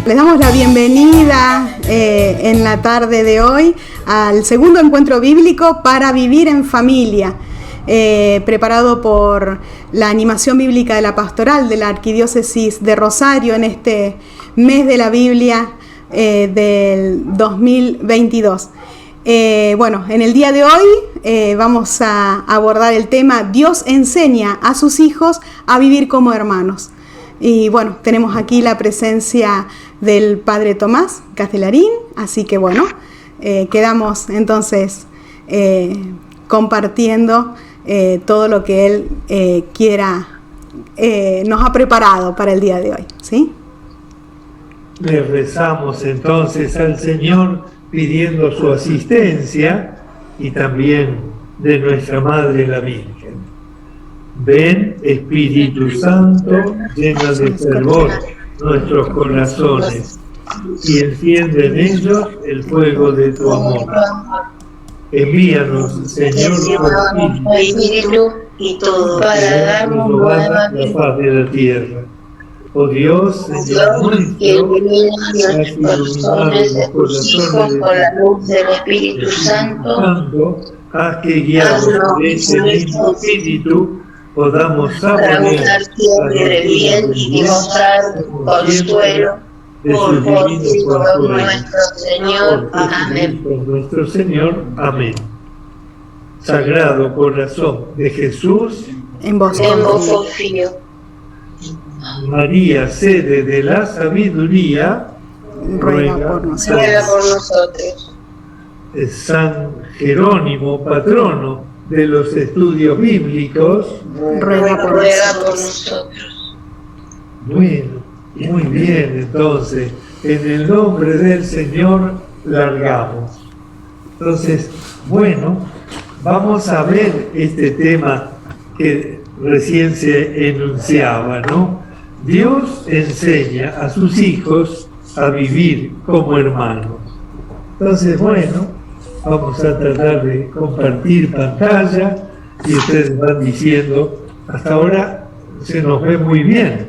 Les damos la bienvenida en la tarde de hoy al segundo encuentro bíblico para vivir en familia, preparado por la animación bíblica de la pastoral de la Arquidiócesis de Rosario en este mes de la Biblia del 2022. En el día de hoy vamos a abordar el tema Dios enseña a sus hijos a vivir como hermanos. Y bueno, tenemos aquí la presencia del Padre Tomás Castelarín, así que quedamos entonces compartiendo todo lo que él nos ha preparado para el día de hoy, ¿sí? Le rezamos entonces al Señor pidiendo su asistencia y también de nuestra Madre la Virgen. Ven, Espíritu Santo, llena de fervor nuestros corazones y enciende en ellos el fuego de tu amor. Envíanos, Señor, tu Espíritu y todo para darnos la paz de la tierra. Oh Dios, Señor nuestro, que iluminas nuestros corazones con la luz del Espíritu Santo, haz que guiados por ese mismo Espíritu podamos saborear siempre bien y mostrar consuelo por Cristo nuestro Señor. Amén. Por nuestro Señor. Amén. Sagrado corazón de Jesús, en vos confío. María, sede de la sabiduría, ruega por nosotros. San Jerónimo, patrono de los estudios bíblicos, ruega por nosotros. Bueno, muy bien, entonces, en el nombre del Señor largamos. Entonces, vamos a ver este tema que recién se enunciaba, ¿no? Dios enseña a sus hijos a vivir como hermanos. Entonces, vamos a tratar de compartir pantalla y ustedes van diciendo, hasta ahora se nos ve muy bien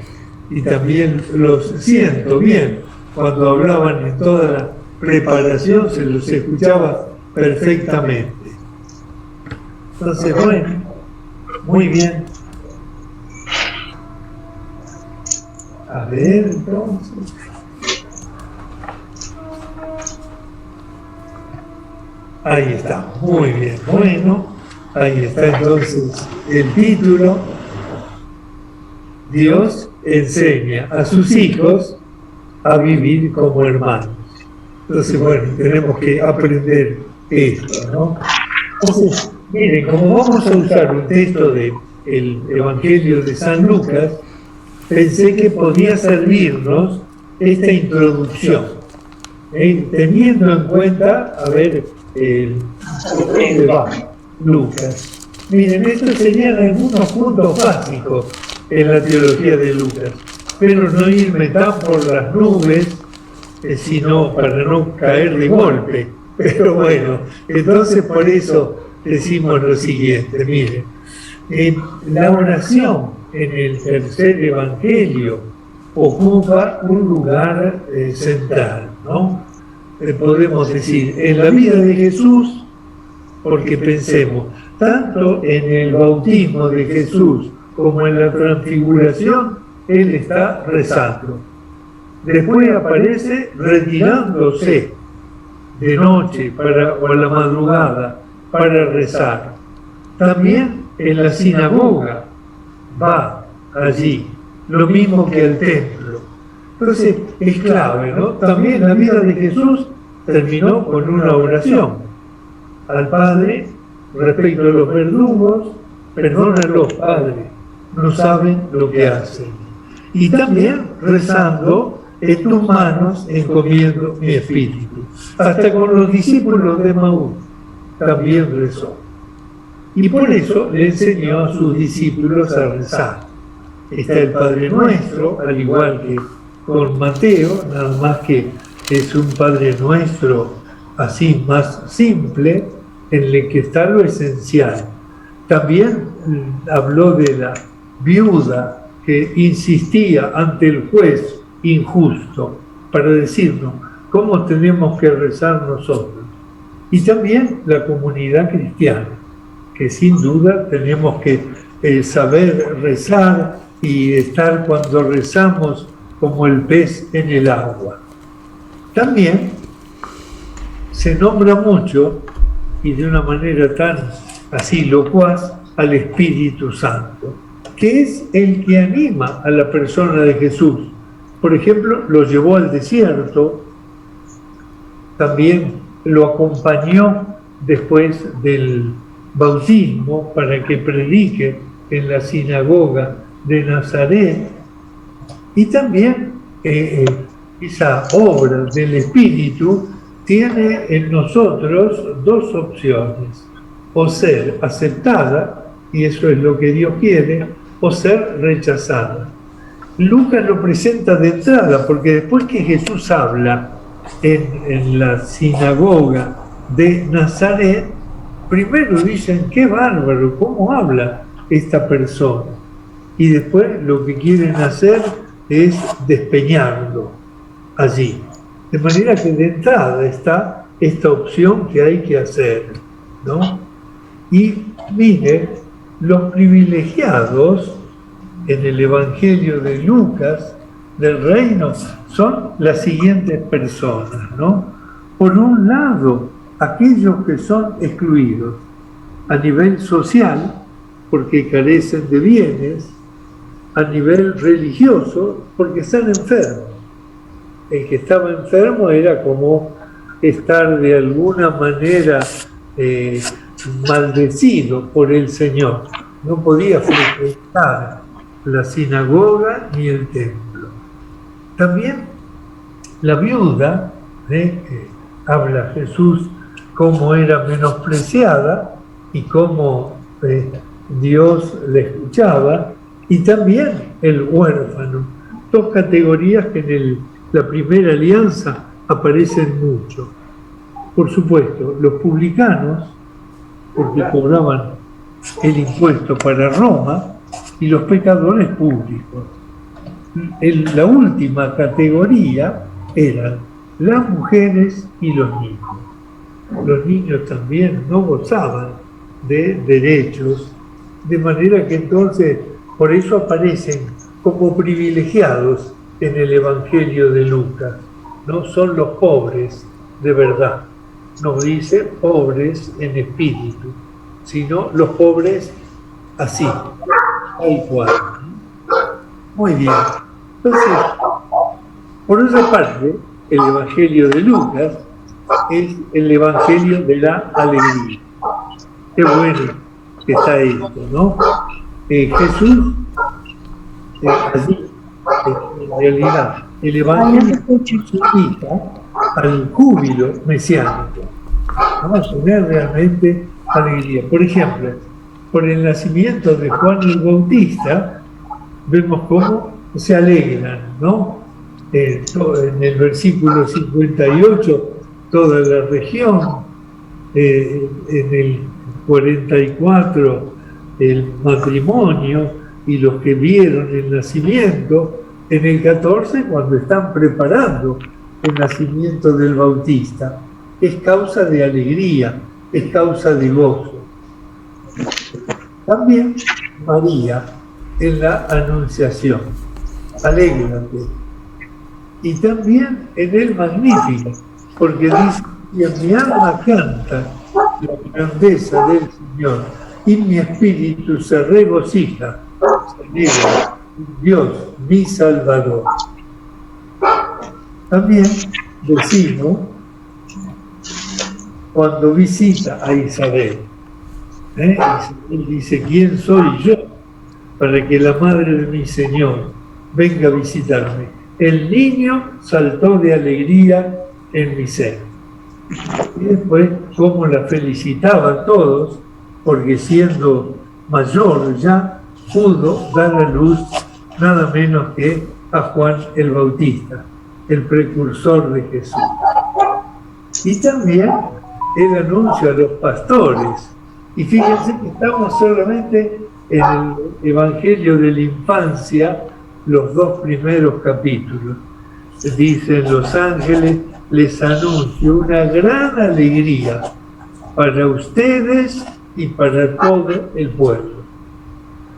y también los siento bien. Cuando hablaban en toda la preparación se los escuchaba perfectamente. Entonces, muy bien. A ver, entonces. Ahí está, muy bien. Ahí está entonces el título. Dios enseña a sus hijos a vivir como hermanos. Entonces, tenemos que aprender esto, ¿no? Entonces, miren, como vamos a usar un texto del Evangelio de San Lucas, pensé que podía servirnos esta introducción, teniendo en cuenta, ¿dónde va Lucas? Miren, estos serían algunos puntos básicos en la teología de Lucas, pero no irme tan por las nubes, sino para no caer de golpe. Pero entonces por eso decimos lo siguiente, miren, la oración en el tercer evangelio ocupa un lugar central, ¿no? Podemos decir, en la vida de Jesús, porque pensemos, tanto en el bautismo de Jesús como en la transfiguración, Él está rezando. Después aparece retirándose de noche o a la madrugada para rezar. También en la sinagoga va allí, lo mismo que al templo. Entonces es clave, ¿no? También la vida de Jesús terminó con una oración al Padre respecto a los verdugos: perdónalos, Padre, no saben lo que hacen. Y también rezando: en tus manos encomiendo mi espíritu. Hasta con los discípulos de Maús también rezó. Y por eso le enseñó a sus discípulos a rezar. Está el Padre Nuestro, al igual que con Mateo, nada más que es un Padre Nuestro así más simple, en el que está lo esencial. También habló de la viuda que insistía ante el juez injusto. para decirnos cómo tenemos que rezar nosotros. Y también la comunidad cristiana, que sin duda tenemos que saber rezar y estar cuando rezamos como el pez en el agua. También se nombra mucho, y de una manera tan así locuaz, al Espíritu Santo, que es el que anima a la persona de Jesús. Por ejemplo, lo llevó al desierto, también lo acompañó después del bautismo para que predique en la sinagoga de Nazaret, y también esa obra del Espíritu tiene en nosotros dos opciones: o ser aceptada, y eso es lo que Dios quiere, o ser rechazada. Lucas lo presenta de entrada, porque después que Jesús habla en la sinagoga de Nazaret, primero dicen: qué bárbaro, cómo habla esta persona. Y después lo que quieren hacer es despeñarlo allí. De manera que de entrada está esta opción que hay que hacer, ¿no? Y mire, los privilegiados en el Evangelio de Lucas del reino son las siguientes personas, ¿no? Por un lado, aquellos que son excluidos a nivel social, porque carecen de bienes; a nivel religioso, porque están enfermos. El que estaba enfermo era como estar de alguna manera maldecido por el Señor. No podía frecuentar la sinagoga ni el templo. También la viuda, habla Jesús cómo era menospreciada y cómo Dios la escuchaba, y también el huérfano. Dos categorías que en la primera alianza aparecen mucho. Por supuesto, los publicanos, porque cobraban el impuesto para Roma, y los pecadores públicos. La última categoría eran las mujeres y los niños. Los niños también no gozaban de derechos, de manera que entonces por eso aparecen como privilegiados en el Evangelio de Lucas. No son los pobres de verdad, nos dice pobres en espíritu, sino los pobres así, tal cual. Muy bien. Entonces, por otra parte, el Evangelio de Lucas es el Evangelio de la alegría. Qué bueno que está esto, ¿no? Jesús, allí, en realidad, el Evangelio se invita al júbilo mesiánico. Vamos a tener realmente alegría. Por ejemplo, por el nacimiento de Juan el Bautista, vemos cómo se alegran, ¿no? En el versículo 58, toda la región, en el 44, el matrimonio y los que vieron el nacimiento, en el 14, cuando están preparando el nacimiento del Bautista. Es causa de alegría, es causa de gozo. También María en la Anunciación, alégrate. Y también en el Magnífico, porque dice: y en mi alma canta la grandeza del Señor, y mi espíritu se regocija, se alegra, Dios, mi Salvador. También decimos, cuando visita a Isabel, Isabel dice: ¿quién soy yo para que la madre de mi Señor venga a visitarme? El niño saltó de alegría en mi ser. Y después, cómo la felicitaban todos, porque siendo mayor ya pudo dar a luz nada menos que a Juan el Bautista, el precursor de Jesús. Y también el anuncio a los pastores. Y fíjense que estamos solamente en el Evangelio de la infancia, los dos primeros capítulos. dicen los ángeles, les anuncio una gran alegría para ustedes y para todo el pueblo.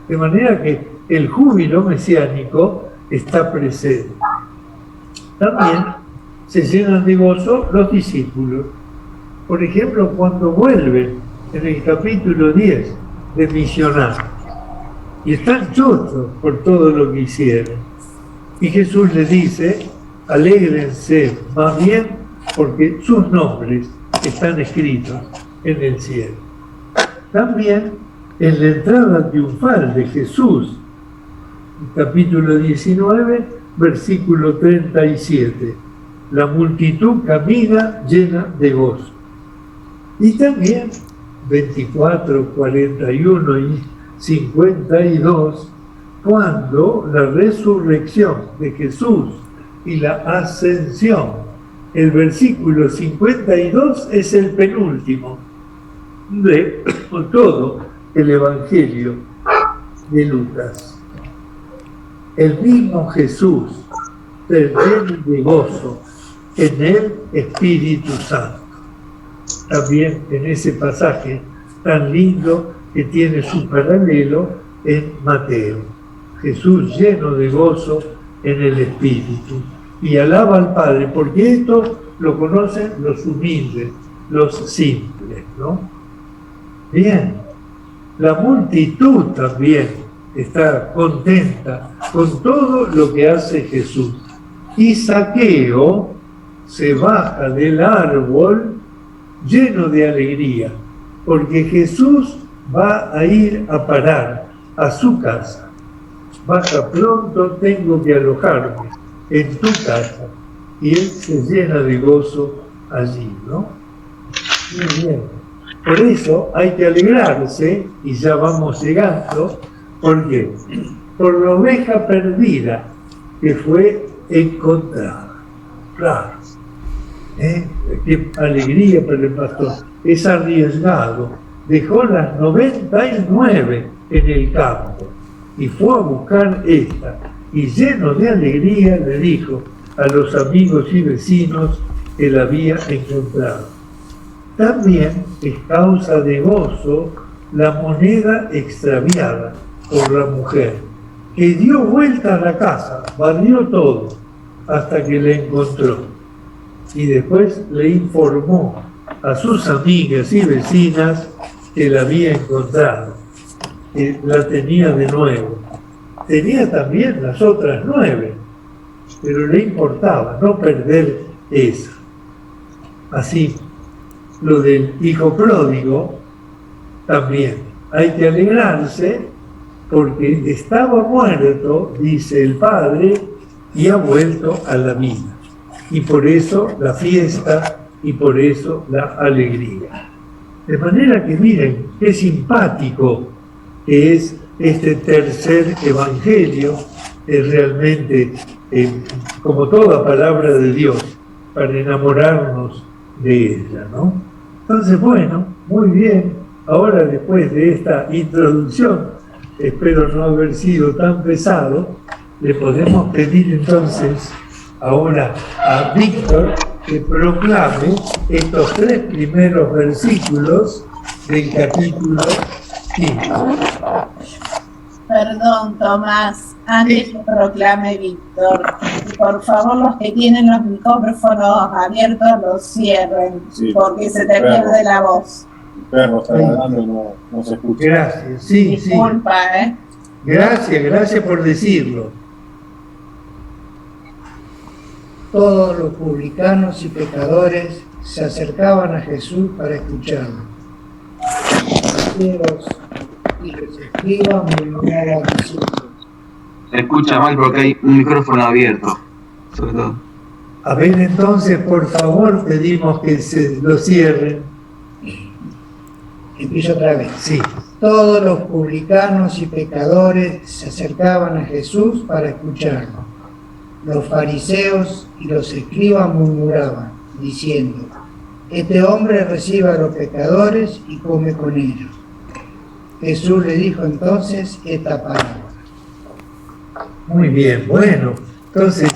De manera que el júbilo mesiánico está presente. También se llenan de gozo los discípulos. Por ejemplo, cuando vuelven en el capítulo 10 de misionar y están chochos por todo lo que hicieron. Y Jesús les dice, alégrense más bien porque sus nombres están escritos en el cielo. También en la entrada triunfal de Jesús, capítulo 19, versículo 37, la multitud camina llena de gozo. Y también 24, 41 y 52, cuando la resurrección de Jesús y la ascensión, el versículo 52 es el penúltimo de todo el Evangelio de Lucas. El mismo Jesús se llena de gozo en el Espíritu Santo. También en ese pasaje tan lindo que tiene su paralelo en Mateo. Jesús lleno de gozo en el Espíritu y alaba al Padre, porque esto lo conocen los humildes, los simples, ¿no? Bien, la multitud también está contenta con todo lo que hace Jesús. Y Zaqueo se baja del árbol lleno de alegría, porque Jesús va a ir a parar a su casa. Baja pronto, tengo que alojarme en tu casa. Y él se llena de gozo allí, ¿no? Muy bien. Por eso hay que alegrarse, y ya vamos llegando, ¿por qué? Por la oveja perdida que fue encontrada. Claro. Qué alegría para el pastor. Es arriesgado. Dejó las 99 en el campo y fue a buscar esta. Y lleno de alegría le dijo a los amigos y vecinos que la había encontrado. También es causa de gozo la moneda extraviada por la mujer, que dio vuelta a la casa, barrió todo, hasta que la encontró. Y después le informó a sus amigas y vecinas que la había encontrado, que la tenía de nuevo. Tenía también las otras 9, pero le importaba no perder esa. Así, lo del hijo pródigo, también hay que alegrarse porque estaba muerto, dice el padre, y ha vuelto a la vida. Y por eso la fiesta y por eso la alegría. De manera que miren qué simpático que es este tercer evangelio, es realmente como toda palabra de Dios, para enamorarnos de ella, ¿no? Entonces, bueno, muy bien. Ahora, después de esta introducción, espero no haber sido tan pesado, le podemos pedir entonces ahora a Víctor que proclame estos 3 primeros versículos del capítulo 5. Perdón, Tomás, antes que proclame Víctor, por favor, los que tienen los micrófonos abiertos los cierren, sí, porque se te pierde la voz. El perro está ladrando y no se escucha. Gracias, sí, disculpa, sí. Gracias por decirlo. Todos los publicanos y pecadores se acercaban a Jesús para escucharlo. Los ciegos y los escribas murmuraban diciendo. Se escucha mal porque hay un micrófono abierto, sobre todo. A ver, entonces, por favor, pedimos que se lo cierren. Empiezo otra vez. Sí. Todos los publicanos y pecadores se acercaban a Jesús para escucharlo. Los fariseos y los escribas murmuraban, diciendo: este hombre recibe a los pecadores y come con ellos. Jesús le dijo entonces esta parábola. Muy bien, bueno, entonces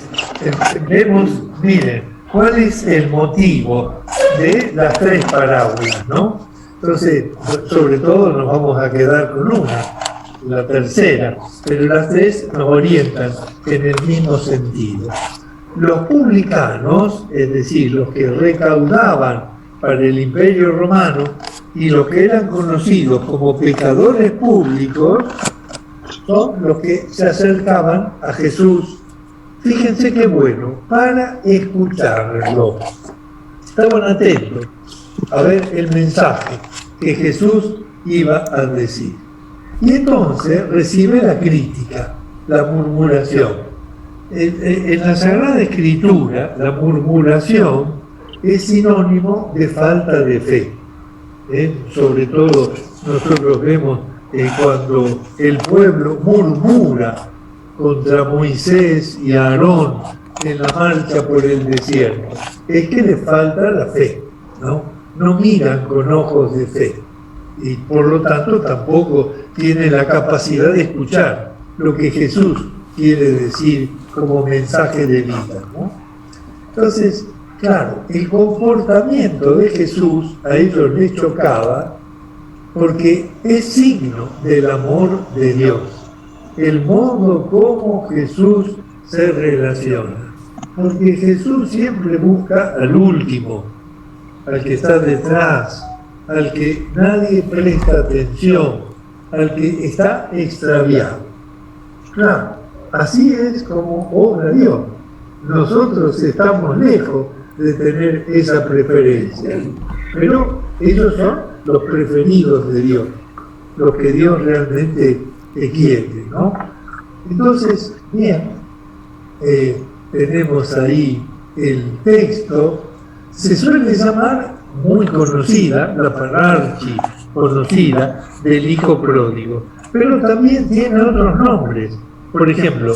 vemos, miren, cuál es el motivo de las tres parábolas, ¿no? Entonces, sobre todo nos vamos a quedar con una, la tercera, pero las tres nos orientan en el mismo sentido. Los publicanos, es decir, los que recaudaban para el Imperio Romano y los que eran conocidos como pecadores públicos, son los que se acercaban a Jesús. Fíjense qué bueno, para escucharlo. Estaban atentos a ver el mensaje que Jesús iba a decir. Y entonces recibe la crítica, la murmuración. En la Sagrada Escritura, la murmuración es sinónimo de falta de fe. Sobre todo nosotros vemos cuando el pueblo murmura contra Moisés y Aarón en la marcha por el desierto, es que les falta la fe, no miran con ojos de fe y por lo tanto tampoco tienen la capacidad de escuchar lo que Jesús quiere decir como mensaje de vida, ¿no? Entonces, claro, el comportamiento de Jesús a ellos les chocaba porque es signo del amor de Dios, el modo como Jesús se relaciona, porque Jesús siempre busca al último, al que está detrás, al que nadie presta atención, al que está extraviado. Claro, así es como obra Dios. Nosotros estamos lejos de tener esa preferencia, pero ellos son los preferidos de Dios, los que Dios realmente quiere, ¿no? Entonces, bien, tenemos ahí el texto. Se suele llamar muy conocida, la pararchi conocida del hijo pródigo, pero también tiene otros nombres. Por ejemplo,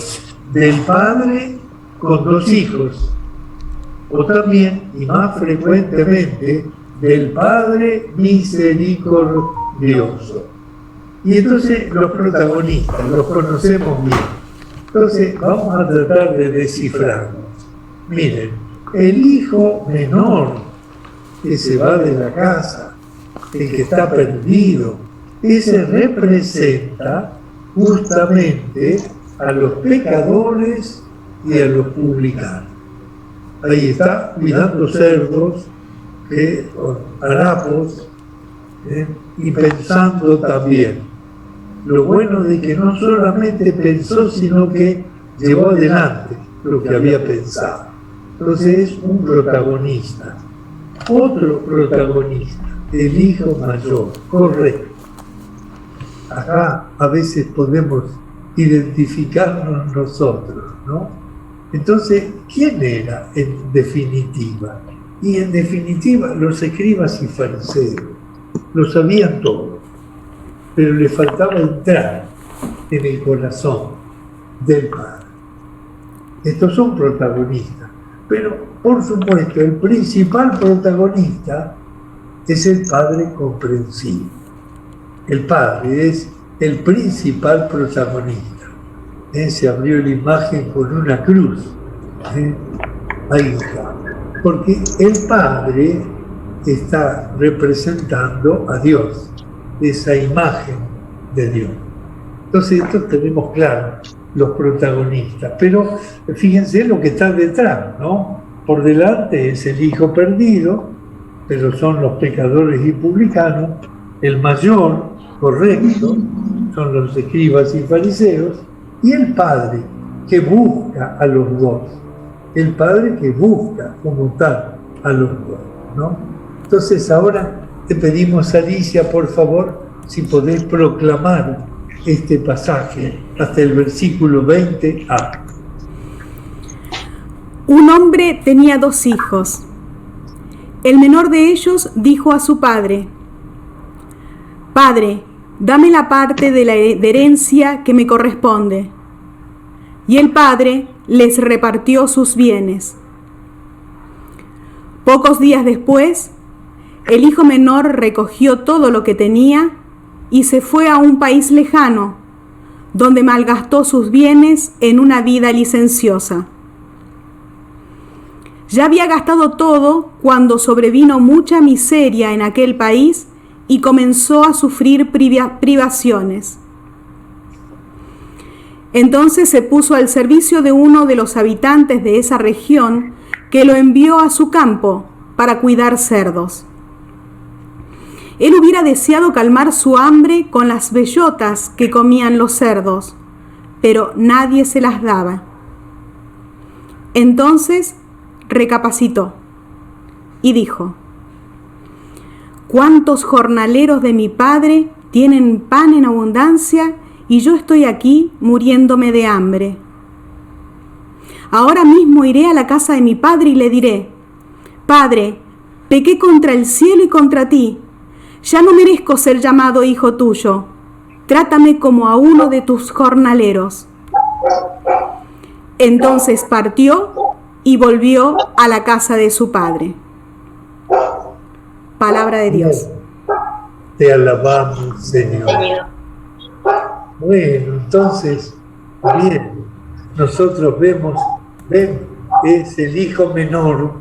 del padre con dos hijos, o también, y más frecuentemente, del padre misericordioso. Y entonces los protagonistas los conocemos bien. Entonces vamos a tratar de descifrarlos. Miren, el hijo menor que se va de la casa, el que está perdido, ese representa justamente a los pecadores y a los publicanos. Ahí está, cuidando cerdos, con harapos, y pensando también. Lo bueno de que no solamente pensó, sino que llevó adelante lo que había pensado. Entonces es un protagonista. Otro protagonista, el hijo mayor, correcto. Acá a veces podemos identificarnos nosotros, ¿no? Entonces, ¿quién era en definitiva? Y en definitiva, los escribas y fariseos lo sabían todo, pero le faltaba entrar en el corazón del Padre. Estos son protagonistas, pero por supuesto el principal protagonista es el Padre comprensivo. El Padre es el principal protagonista. Se abrió la imagen con una cruz. Ahí está. Porque el Padre está representando a Dios, esa imagen de Dios. Entonces, esto tenemos claro, los protagonistas. Pero fíjense lo que está detrás, ¿no? Por delante es el hijo perdido, pero son los pecadores y publicanos. El mayor, correcto, son los escribas y fariseos. Y el Padre que busca a los dos. El Padre que busca como tal a los dos, ¿no? Entonces ahora te pedimos, Alicia, por favor, si podés proclamar este pasaje hasta el versículo 20a. Un hombre tenía 2 hijos. El menor de ellos dijo a su padre: Padre, dame la parte de la herencia que me corresponde. Y el padre les repartió sus bienes. Pocos días después, el hijo menor recogió todo lo que tenía y se fue a un país lejano, donde malgastó sus bienes en una vida licenciosa. Ya había gastado todo cuando sobrevino mucha miseria en aquel país y comenzó a sufrir privaciones. Entonces se puso al servicio de uno de los habitantes de esa región, que lo envió a su campo para cuidar cerdos. Él hubiera deseado calmar su hambre con las bellotas que comían los cerdos, pero nadie se las daba. Entonces recapacitó y dijo: ¿cuántos jornaleros de mi padre tienen pan en abundancia y yo estoy aquí muriéndome de hambre? Ahora mismo iré a la casa de mi padre y le diré: Padre, pequé contra el cielo y contra ti. Ya no merezco ser llamado hijo tuyo. Trátame como a uno de tus jornaleros. Entonces partió y volvió a la casa de su padre. Palabra de Dios. Te alabamos, Señor. Bueno, entonces, bien, nosotros ven, es el hijo menor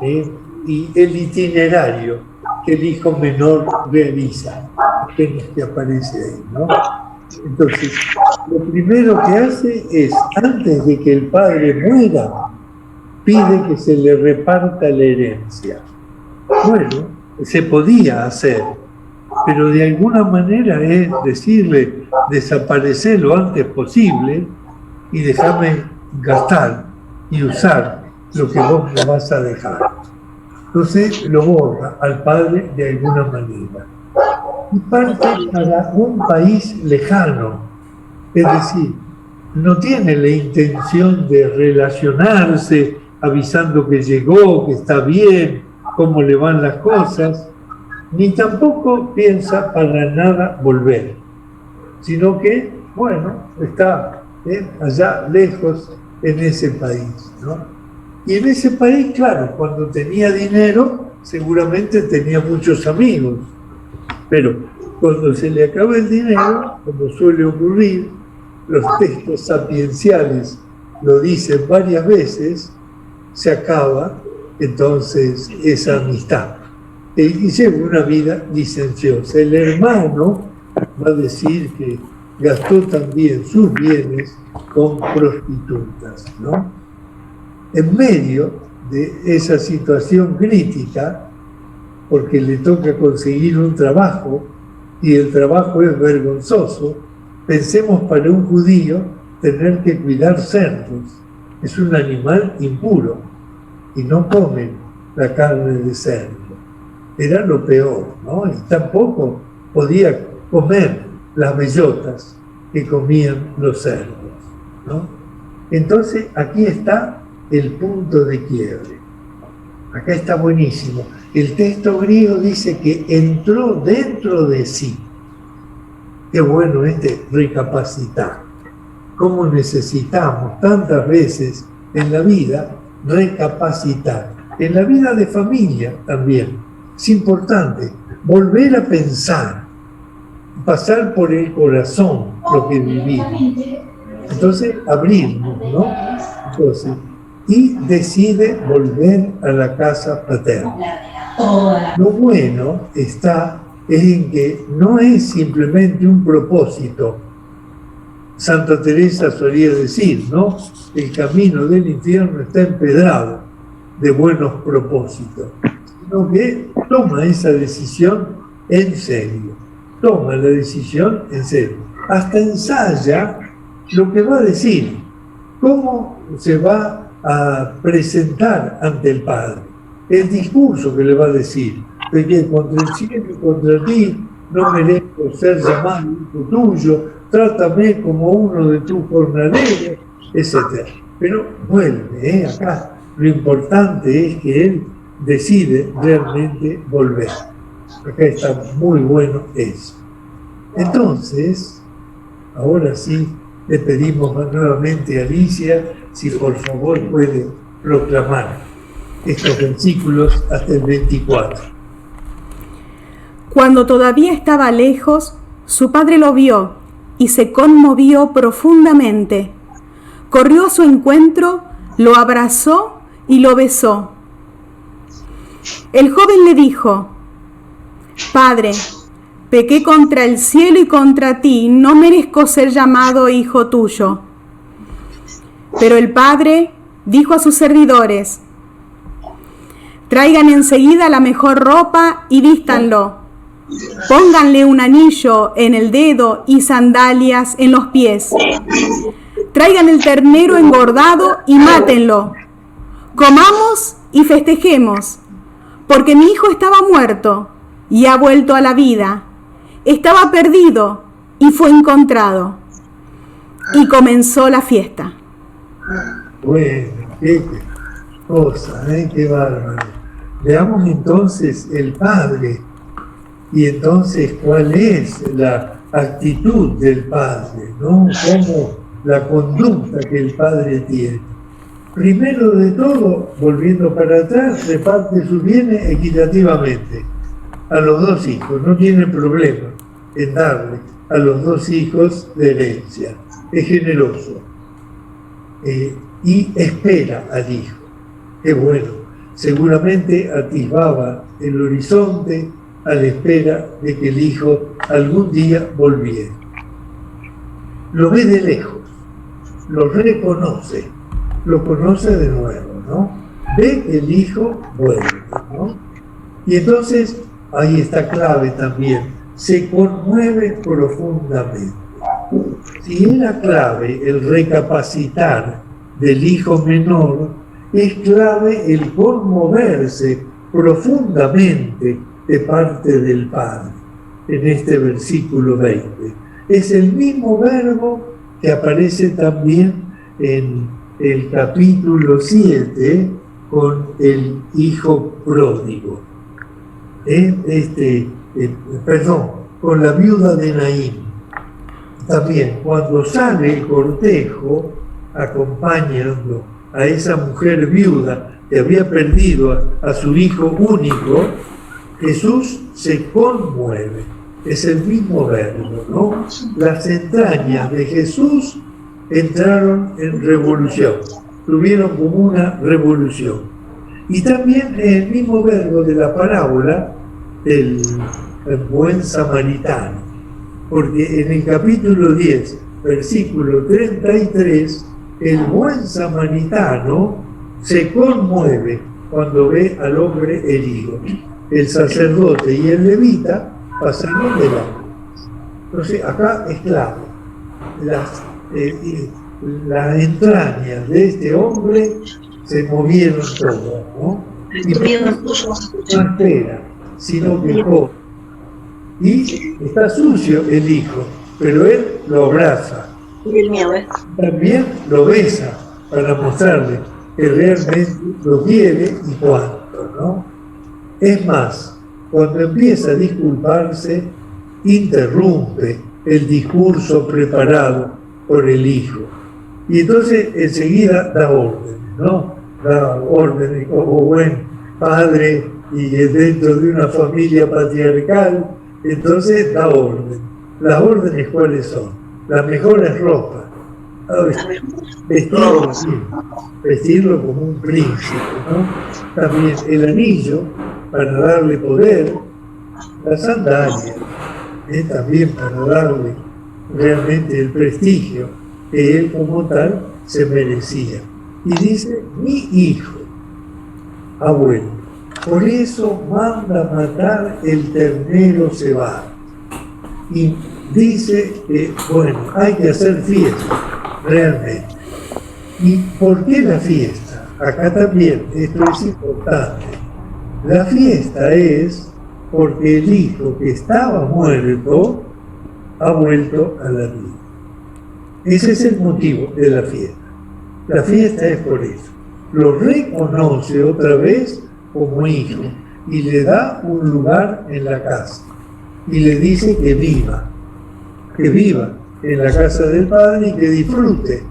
y el itinerario que el hijo menor realiza, apenas que aparece ahí, ¿no? Entonces, lo primero que hace es, antes de que el padre muera, pide que se le reparta la herencia. Bueno, se podía hacer, pero de alguna manera es decirle: desaparecer lo antes posible y déjame gastar y usar lo que vos me vas a dejar. Entonces lo borra al padre de alguna manera. Y parte para un país lejano, es decir, no tiene la intención de relacionarse avisando que llegó, que está bien, cómo le van las cosas, ni tampoco piensa para nada volver, sino que, bueno, está allá lejos en ese país, ¿no? Y en ese país, claro, cuando tenía dinero, seguramente tenía muchos amigos, pero cuando se le acaba el dinero, como suele ocurrir, los textos sapienciales lo dicen varias veces, se acaba entonces esa amistad. Y lleva una vida licenciosa. El hermano va a decir que gastó también sus bienes con prostitutas, ¿no? En medio de esa situación crítica, porque le toca conseguir un trabajo y el trabajo es vergonzoso, pensemos, para un judío tener que cuidar cerdos. Es un animal impuro y no comen la carne de cerdo. Era lo peor, ¿no? Y tampoco podía comer las bellotas que comían los cerdos, ¿no? Entonces aquí está el punto de quiebre. Acá está buenísimo. El texto griego dice que entró dentro de sí. Qué bueno recapacitar. Cómo necesitamos tantas veces en la vida recapacitar. En la vida de familia también. Es importante volver a pensar, pasar por el corazón lo que vivimos. Entonces, abrirnos, ¿no? Entonces, y decide volver a la casa paterna. Lo bueno está en que no es simplemente un propósito. Santa Teresa solía decir, ¿no? El camino del infierno está empedrado de buenos propósitos, sino que toma esa decisión en serio. Toma la decisión en serio. Hasta ensaya lo que va a decir, cómo se va a presentar ante el Padre, el discurso que le va a decir, de que contra el cielo y contra ti no merezco ser llamado hijo tuyo, trátame como uno de tus jornaleros, etc. Pero vuelve, acá lo importante es que él decide realmente volver. Acá está muy bueno eso. Entonces, ahora sí, le pedimos nuevamente a Alicia si por favor puede proclamar estos versículos hasta el 24. Cuando todavía estaba lejos, su padre lo vio y se conmovió profundamente. Corrió a su encuentro, lo abrazó y lo besó. El joven le dijo: Padre, pequé contra el cielo y contra ti, no merezco ser llamado hijo tuyo. Pero el padre dijo a sus servidores: Traigan enseguida la mejor ropa y vístanlo. Pónganle un anillo en el dedo y sandalias en los pies. Traigan el ternero engordado y mátenlo. Comamos y festejemos, porque mi hijo estaba muerto y ha vuelto a la vida. Estaba perdido y fue encontrado. Y comenzó la fiesta. Bueno, qué cosa, qué bárbaro. Veamos entonces el Padre. Y entonces, ¿cuál es la actitud del Padre? ¿No? ¿Cómo la conducta que el Padre tiene? Primero de todo, volviendo para atrás, reparte sus bienes equitativamente a los dos hijos. No tiene problema en darle a los dos hijos de herencia. Es generoso. Y espera al hijo. Qué bueno. Seguramente atisbaba el horizonte a la espera de que el hijo algún día volviera. Lo ve de lejos, lo reconoce, lo conoce de nuevo, ¿no? Ve que el hijo vuelve, ¿no? Y entonces, ahí está clave también, se conmueve profundamente. Si era clave el recapacitar del hijo menor, es clave el conmoverse profundamente de parte del Padre, en este versículo 20. Es el mismo verbo que aparece también en el capítulo 7 con el hijo pródigo. Con la viuda de Naín. También, cuando sale el cortejo acompañando a esa mujer viuda que había perdido a su hijo único, Jesús se conmueve. Es el mismo verbo, ¿no? Las entrañas de Jesús entraron en revolución, tuvieron como una revolución. Y también el mismo verbo de la parábola del buen samaritano, porque en el capítulo 10, versículo 33, el buen samaritano se conmueve cuando ve al hombre herido. El sacerdote y el levita pasaron delante. Entonces, acá es clave. Las entrañas de este hombre se movieron todas, ¿no? Y no espera, sino que come. Y está sucio el hijo, pero él lo abraza. También lo besa para mostrarle que realmente lo quiere y cuánto, ¿no? Es más, cuando empieza a disculparse, interrumpe el discurso preparado por el hijo. Y entonces enseguida da órdenes, ¿no? Da órdenes como buen padre y dentro de una familia patriarcal, entonces da órdenes. ¿Las órdenes cuáles son? Las mejores ropas. Vestirlo como un príncipe, ¿no? También el anillo para darle poder, la sandalia, también para darle realmente el prestigio que él como tal se merecía. Y dice, mi hijo ha vuelto. Por eso manda matar el ternero cebado. Y dice que, bueno, hay que hacer fiesta, realmente. ¿Y por qué la fiesta? Acá también, esto es importante. La fiesta es porque el hijo que estaba muerto ha vuelto a la vida. Ese es el motivo de la fiesta. La fiesta es por eso. Lo reconoce otra vez como hijo y le da un lugar en la casa. Y le dice que viva en la casa del Padre y que disfrute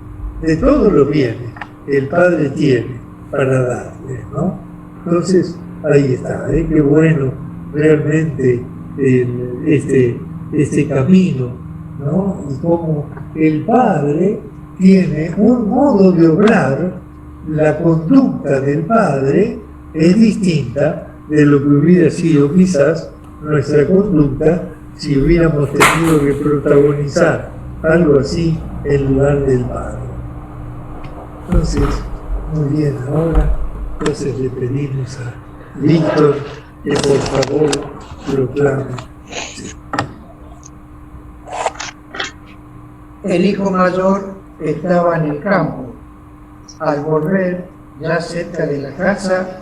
de todos los bienes que el Padre tiene para darle, ¿no? Entonces, ahí está, qué bueno realmente este camino, ¿no? Y como el Padre tiene un modo de obrar la conducta del padre es distinta de lo que hubiera sido quizás nuestra conducta si hubiéramos tenido que protagonizar algo así en lugar del padre. Entonces, muy bien, ahora entonces le pedimos a Víctor que por favor proclame. El hijo mayor estaba en el campo. Al volver, ya cerca de la casa,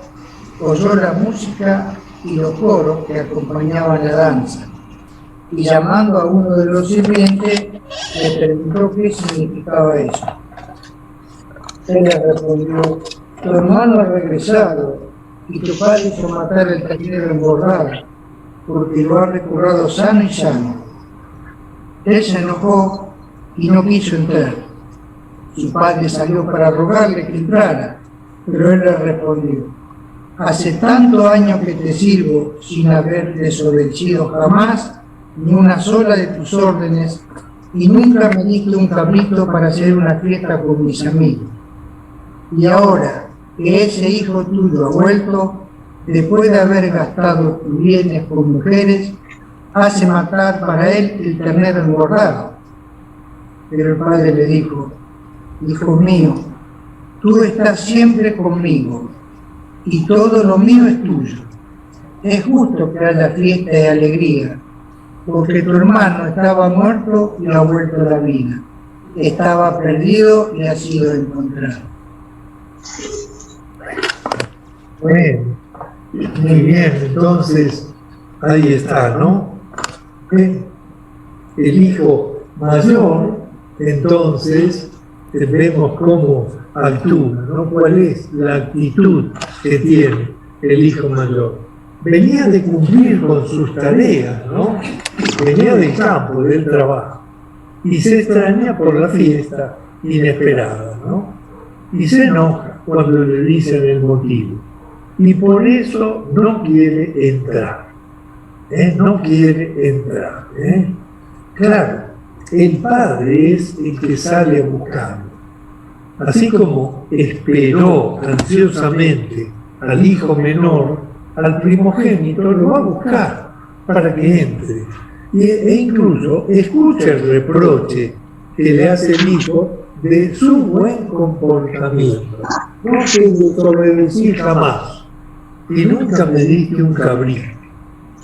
oyó la música y los coros que acompañaban la danza. Y llamando a uno de los sirvientes, le preguntó qué significaba eso. Él le respondió: tu hermano ha regresado y tu padre hizo matar el ternero engordado, porque lo ha recobrado sano y sano. Él se enojó y no quiso entrar. Su padre salió para rogarle que entrara, pero él le respondió: hace tantos años que te sirvo sin haber desobedecido jamás ni una sola de tus órdenes, y nunca me diste un cabrito para hacer una fiesta con mis amigos. Y ahora que ese hijo tuyo ha vuelto, después de haber gastado tus bienes con mujeres, hace matar para él el ternero engordado. Pero el padre le dijo: hijo mío, tú estás siempre conmigo, y todo lo mío es tuyo. Es justo que haya fiesta y alegría, porque tu hermano estaba muerto y ha vuelto a la vida. Estaba perdido y ha sido encontrado. Bueno, muy bien, entonces ahí está, ¿no? El hijo mayor, entonces vemos cómo actúa, ¿no? ¿Cuál es la actitud que tiene el hijo mayor? Venía de cumplir con sus tareas, ¿no? Venía del campo, del trabajo, y se extraña por la fiesta inesperada, ¿no? Y se enoja cuando le dicen el motivo, y por eso no quiere entrar, no quiere entrar. Claro, el padre es el que sale a buscarlo. Así como esperó ansiosamente al hijo menor, al primogénito lo va a buscar para que entre. E incluso escucha el reproche que le hace el hijo de su buen comportamiento. No te desobedecí jamás y nunca me diste un cabrito.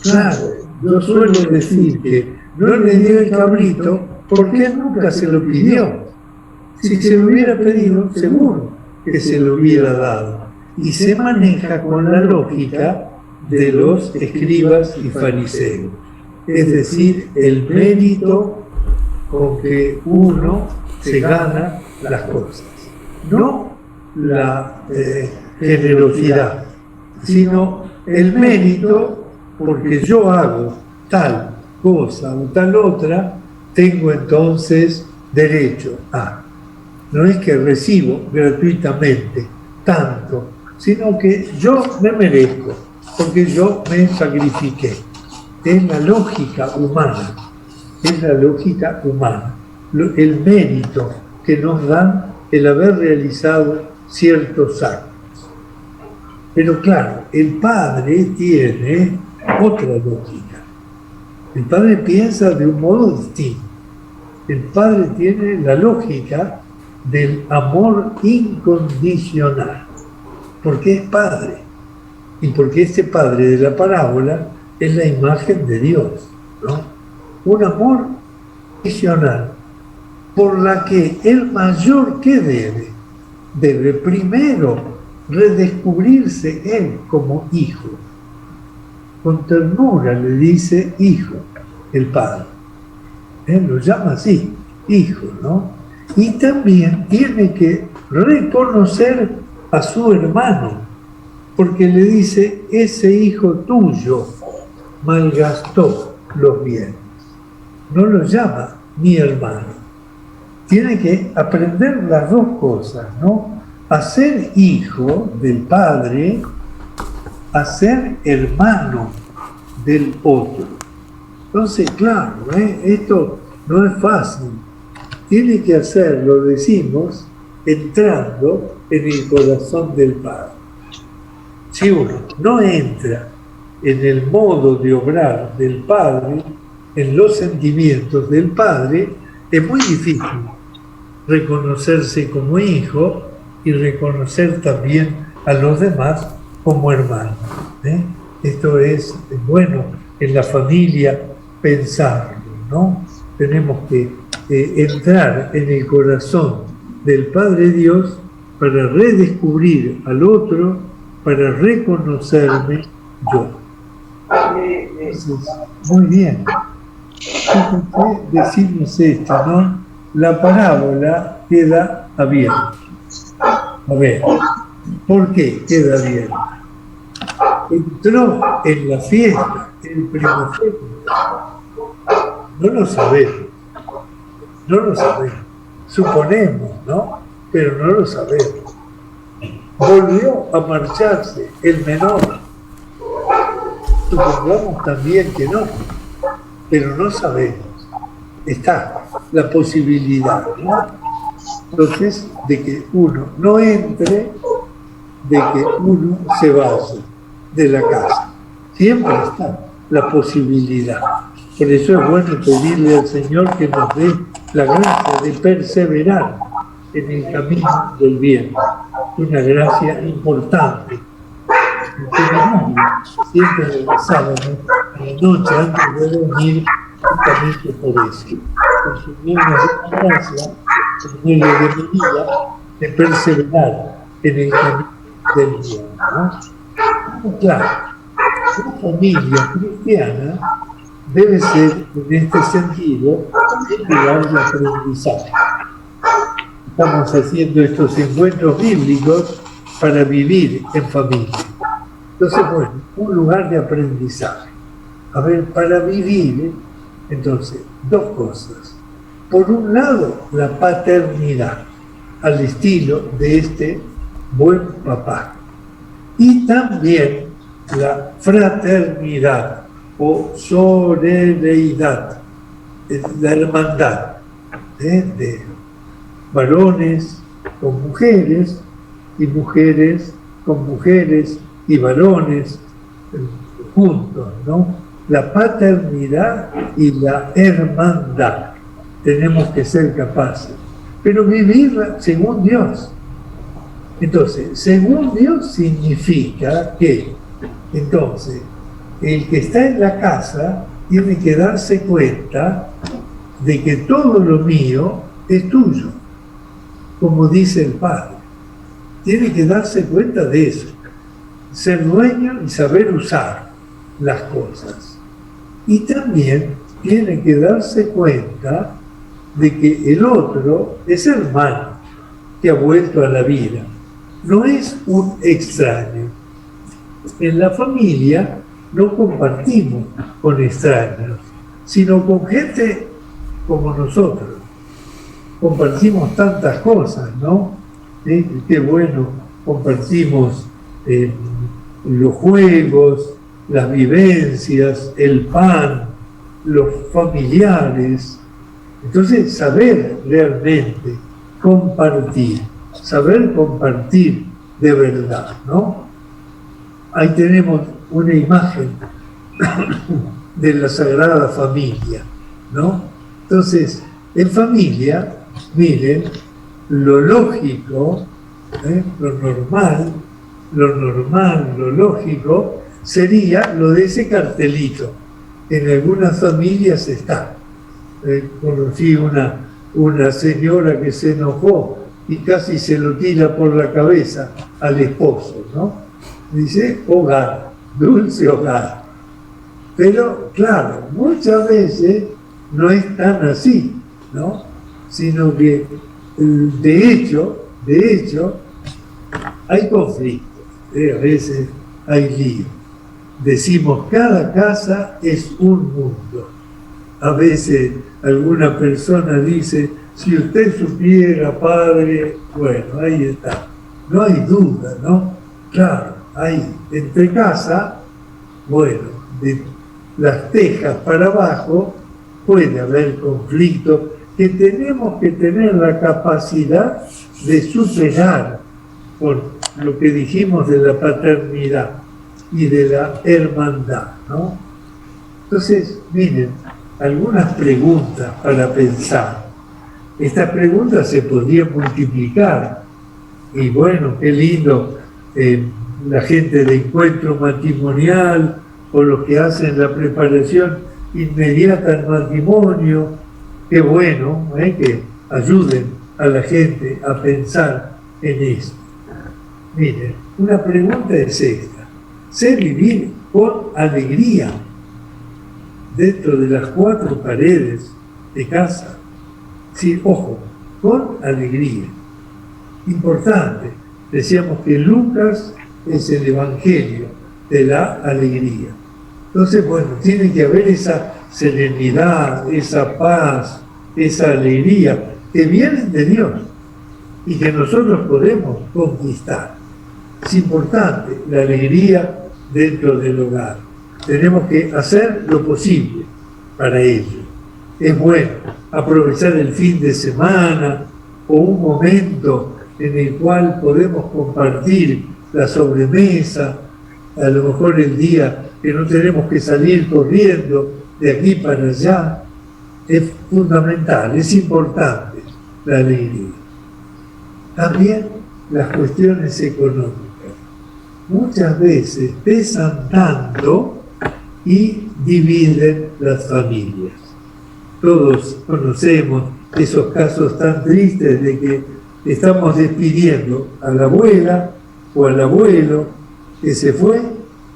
Claro, yo suelo decir que no le dio el cabrito porque él nunca se lo pidió. Si se lo hubiera pedido, seguro que se lo hubiera dado. Y se maneja con la lógica de los escribas y fariseos. Es decir, el mérito con que uno se gana las cosas. No la generosidad, sino el mérito porque yo hago tal cosa o tal otra, tengo entonces derecho a. No es que recibo gratuitamente tanto, sino que yo me merezco, porque yo me sacrifiqué. Es la lógica humana, es la lógica humana, el mérito que nos dan el haber realizado ciertos actos. Pero claro, el padre tiene otra lógica. El padre piensa de un modo distinto. El padre tiene la lógica del amor incondicional, porque es padre, y porque este padre de la parábola es la imagen de Dios, ¿no? Un amor incondicional, por la que el mayor que debe primero redescubrirse él como hijo. Con ternura le dice hijo, el padre. Él lo llama así, hijo, ¿no? Y también tiene que reconocer a su hermano, porque le dice, ese hijo tuyo malgastó los bienes. No lo llama mi hermano. Tiene que aprender las dos cosas, ¿no? A ser hijo del padre, a ser hermano del otro. Entonces, claro, esto no es fácil. Tiene que hacerlo, decimos, entrando en el corazón del Padre. Si uno no entra en el modo de obrar del Padre, en los sentimientos del Padre, es muy difícil reconocerse como hijo y reconocer también a los demás como hermanos. Esto es bueno en la familia pensarlo, ¿no? Tenemos que entrar en el corazón del Padre Dios para redescubrir al otro, para reconocerme yo. Entonces, muy bien. Fíjense, decimos esto, ¿no? La parábola queda abierta. A ver, ¿por qué queda abierta? Entró en la fiesta el primogénito. No lo sabemos. No lo sabemos. Suponemos, ¿no? Pero no lo sabemos. Volvió a marcharse el menor. Supongamos también que no, pero no sabemos. Está la posibilidad, ¿no? Entonces, de que uno no entre, de que uno se vaya de la casa. Siempre está la posibilidad. Por eso es bueno pedirle al Señor que nos dé la gracia de perseverar en el camino del bien. Una gracia importante. Siempre rezábamos a la noche antes de dormir, justamente por eso. Por su una gracia, por medio de mi vida, de perseverar en el camino del bien, ¿no? Claro, una familia cristiana debe ser, en este sentido, un lugar de aprendizaje. Estamos haciendo estos encuentros bíblicos para vivir en familia. Entonces, bueno, un lugar de aprendizaje. A ver, para vivir, entonces, dos cosas. Por un lado, la paternidad, al estilo de este buen papá. Y también la fraternidad o sororidad, la hermandad de varones con mujeres y mujeres con mujeres y varones juntos, ¿no? La paternidad y la hermandad. Tenemos que ser capaces, pero vivirla según Dios. Entonces, según Dios significa que, entonces, el que está en la casa tiene que darse cuenta de que todo lo mío es tuyo, como dice el Padre. Tiene que darse cuenta de eso, ser dueño y saber usar las cosas. Y también tiene que darse cuenta de que el otro es hermano que ha vuelto a la vida, no es un extraño. En la familia no compartimos con extraños, sino con gente como nosotros. Compartimos tantas cosas, ¿no? Qué bueno, compartimos los juegos, las vivencias, el pan, los familiares. Entonces, saber realmente compartir, saber compartir de verdad, ¿no? Ahí tenemos una imagen de la Sagrada Familia, ¿no? Entonces, en familia, miren, lo lógico, lo lógico sería lo de ese cartelito. En algunas familias está. Conocí una señora que se enojó y casi se lo tira por la cabeza al esposo, ¿no? Dice, hogar, dulce hogar. Pero, claro, muchas veces no es tan así, ¿no? Sino que, de hecho, hay conflictos, a veces hay lío. Decimos, cada casa es un mundo. A veces alguna persona dice, si usted supiera, padre, bueno, ahí está. No hay duda, ¿no? Claro, hay entre casa, bueno, de las tejas para abajo, puede haber conflicto que tenemos que tener la capacidad de superar con lo que dijimos de la paternidad y de la hermandad, ¿no? Entonces, miren, algunas preguntas para pensar. Estas preguntas se podrían multiplicar. Y bueno, qué lindo la gente de encuentro matrimonial o los que hacen la preparación inmediata al matrimonio. Qué bueno que ayuden a la gente a pensar en esto. Miren, una pregunta es esta. ¿Sé vivir con alegría dentro de las 4 paredes de casa? Sí, ojo, con alegría. Importante. Decíamos que Lucas es el evangelio de la alegría. Entonces, bueno, tiene que haber esa serenidad, esa paz, esa alegría que vienen de Dios y que nosotros podemos conquistar. Es importante la alegría dentro del hogar. Tenemos que hacer lo posible para ello. Es bueno aprovechar el fin de semana o un momento en el cual podemos compartir la sobremesa, a lo mejor el día que no tenemos que salir corriendo de aquí para allá. Es fundamental, es importante la alegría. También las cuestiones económicas. Muchas veces pesan tanto y dividen las familias. Todos conocemos esos casos tan tristes de que estamos despidiendo a la abuela o al abuelo que se fue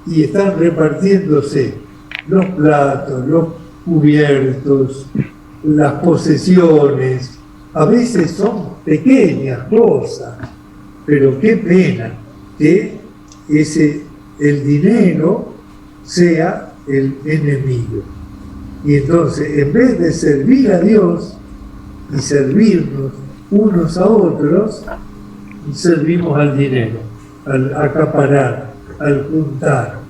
y están repartiéndose los platos, los cubiertos, las posesiones. A veces son pequeñas cosas, pero qué pena que el dinero sea el enemigo. Y entonces, en vez de servir a Dios y servirnos unos a otros, servimos al dinero, al acaparar, al juntar,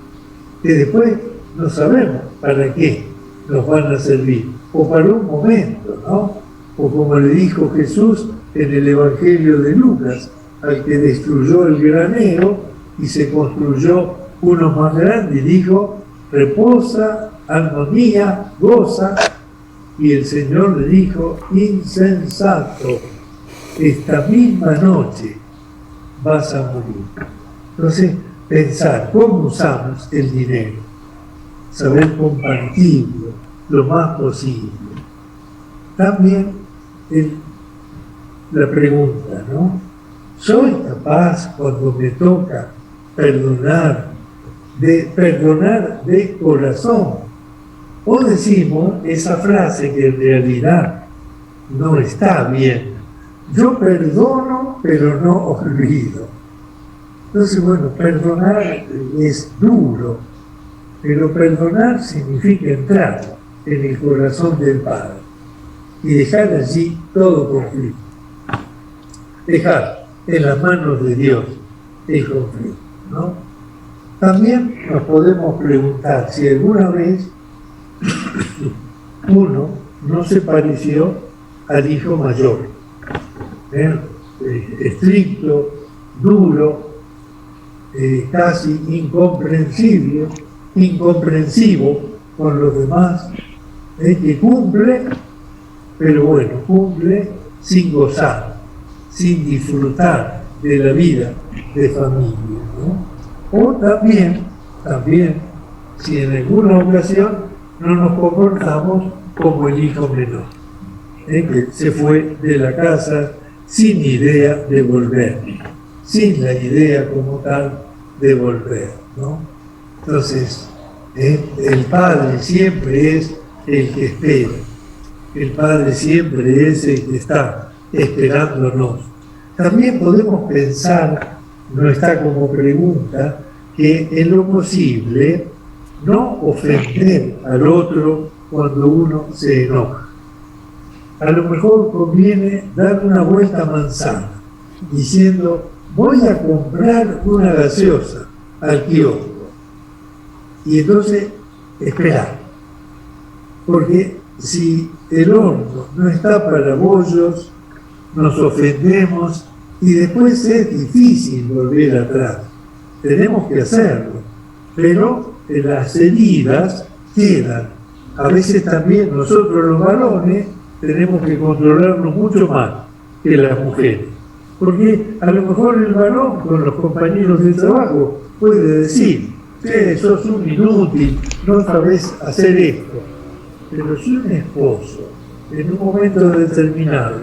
que después no sabemos para qué nos van a servir, o para un momento, ¿no? O como le dijo Jesús en el Evangelio de Lucas, al que destruyó el granero y se construyó uno más grande, y dijo: reposa, alma mía, goza. Y el Señor le dijo: insensato, esta misma noche vas a morir. Entonces, pensar cómo usamos el dinero, saber compartirlo lo más posible. También la pregunta, ¿no? ¿Soy capaz cuando me toca perdonar de corazón? O decimos esa frase que en realidad no está bien: yo perdono pero no olvido. Entonces, bueno, perdonar es duro, pero perdonar significa entrar en el corazón del Padre y dejar allí todo conflicto. Dejar en las manos de Dios el conflicto, ¿no? También nos podemos preguntar si alguna vez uno no se pareció al hijo mayor, estricto, duro, casi incomprensivo con los demás, que cumple, pero bueno, cumple sin gozar, sin disfrutar de la vida de familia, ¿no? O también, si en alguna ocasión no nos comportamos como el hijo menor, que se fue de la casa sin idea de volver, sin la idea como tal de volver, ¿no? Entonces, el Padre siempre es el que espera, el Padre siempre es el que está esperándonos. También podemos pensar, no está como pregunta, que en lo posible no ofender al otro cuando uno se enoja. A lo mejor conviene dar una vuelta a manzana, diciendo: voy a comprar una gaseosa al kiosco. Y entonces, esperar. Porque si el horno no está para bollos, nos ofendemos Y después es difícil volver atrás. Tenemos que hacerlo. Pero las heridas quedan. A veces también nosotros los varones tenemos que controlarnos mucho más que las mujeres. Porque a lo mejor el varón con los compañeros de trabajo puede decir, sos un inútil, no sabés hacer esto. Pero si un esposo en un momento determinado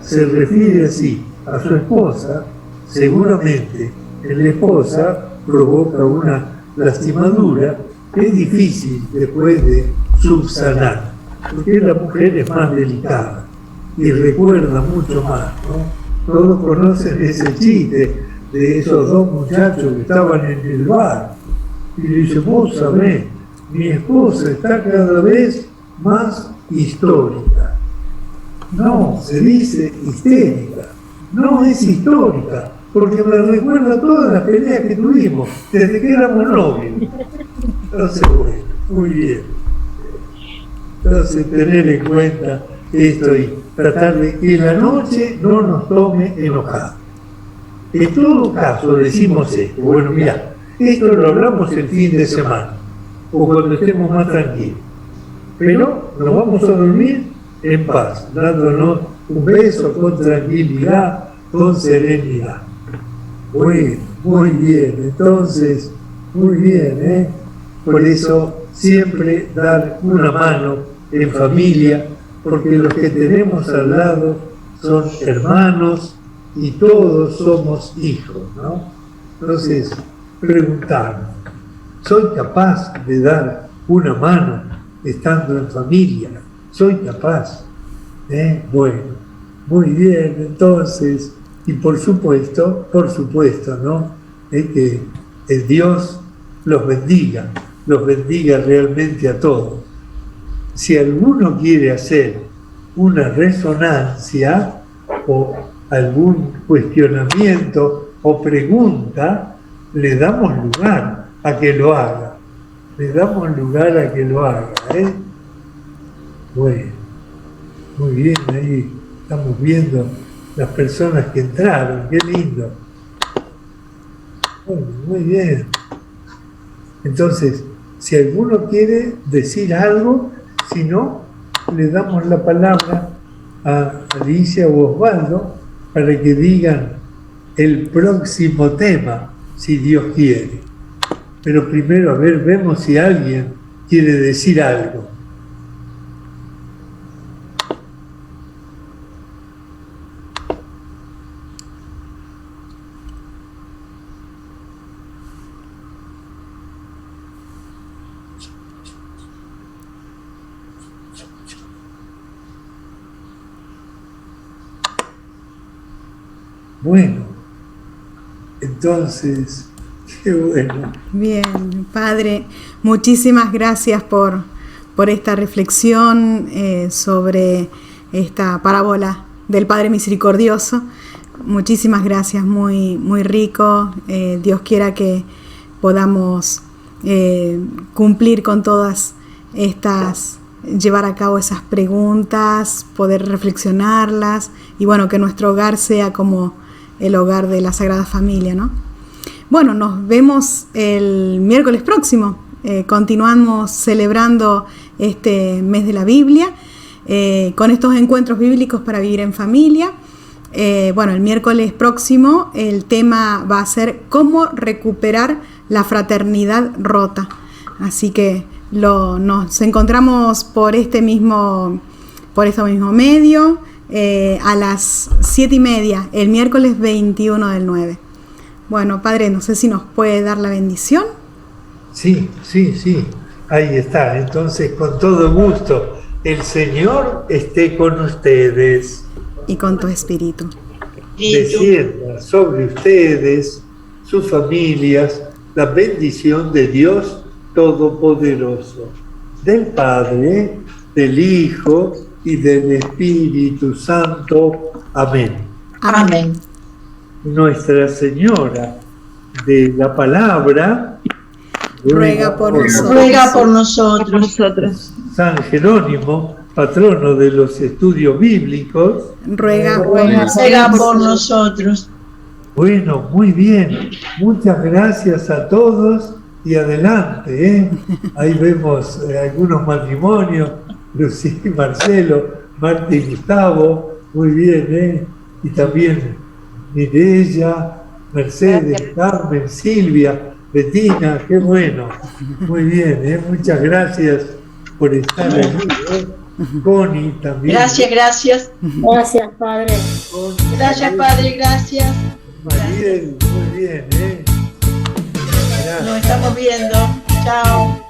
se refiere así a su esposa, seguramente en la esposa provoca una lastimadura que es difícil después de subsanar, porque la mujer es más delicada y recuerda mucho más, ¿no? Todos conocen ese chiste de esos dos muchachos que estaban en el bar y le dicen, vos sabés, mi esposa está cada vez más histórica. No, se dice histérica, no es histórica, porque me recuerda todas las peleas que tuvimos desde que éramos novios. Entonces, bueno, muy bien. Entonces, tener en cuenta esto y tratar de que la noche no nos tome enojados. En todo caso, decimos esto, bueno, mira, esto lo hablamos el fin de semana, o cuando estemos más tranquilos. Pero nos vamos a dormir en paz, dándonos un beso con tranquilidad, con serenidad. Bueno, muy bien, entonces, muy bien, ¿eh? Por eso siempre dar una mano en familia, porque los que tenemos al lado son hermanos y todos somos hijos, ¿no? Entonces, preguntarnos, ¿soy capaz de dar una mano estando en familia? ¿Soy capaz? Bueno, muy bien, entonces, y por supuesto, ¿no? Que el Dios los bendiga realmente a todos. Si alguno quiere hacer una resonancia o algún cuestionamiento o pregunta, le damos lugar a que lo haga. Bueno, muy bien, ahí estamos viendo las personas que entraron, qué lindo. Bueno, muy bien. Entonces, si alguno quiere decir algo, si no, le damos la palabra a Alicia o Osvaldo para que digan el próximo tema, si Dios quiere. Pero primero, a ver, vemos si alguien quiere decir algo. Bueno, entonces, qué bueno. Bien, Padre, muchísimas gracias por esta reflexión sobre esta parábola del Padre Misericordioso. Muchísimas gracias, muy, muy rico. Dios quiera que podamos cumplir con todas estas, llevar a cabo esas preguntas, poder reflexionarlas y bueno, que nuestro hogar sea como el hogar de la Sagrada Familia, ¿no? Bueno, nos vemos el miércoles próximo. Continuamos celebrando este mes de la Biblia con estos encuentros bíblicos para vivir en familia. Bueno, el miércoles próximo el tema va a ser cómo recuperar la fraternidad rota. Así que nos encontramos por este mismo medio a las 7:30, el miércoles 21/9. Bueno, Padre, no sé si nos puede dar la bendición. Sí, ahí está. Entonces, con todo gusto, el Señor esté con ustedes. Y con tu espíritu. Descienda sobre ustedes, sus familias, la bendición de Dios Todopoderoso, del Padre, del Hijo y del Espíritu Santo. Amén. Amén. Nuestra Señora de la Palabra ruega por nosotros. Ruega por nosotros. San Jerónimo, patrono de los estudios bíblicos, ruega por nosotros. Bueno, muy bien. Muchas gracias a todos y adelante, ¿eh? Ahí vemos algunos matrimonios, Lucía y Marcelo, Marta y Gustavo, muy bien, ¿eh? Y también Mireya, Mercedes, Carmen, Silvia, Betina, qué bueno. Muy bien, ¿eh? Muchas gracias por estar aquí, ¿eh? Connie también. Gracias. Gracias, Padre. Gracias, Padre, gracias. Mariel, muy bien, ¿eh? Gracias. Nos estamos viendo. Chao.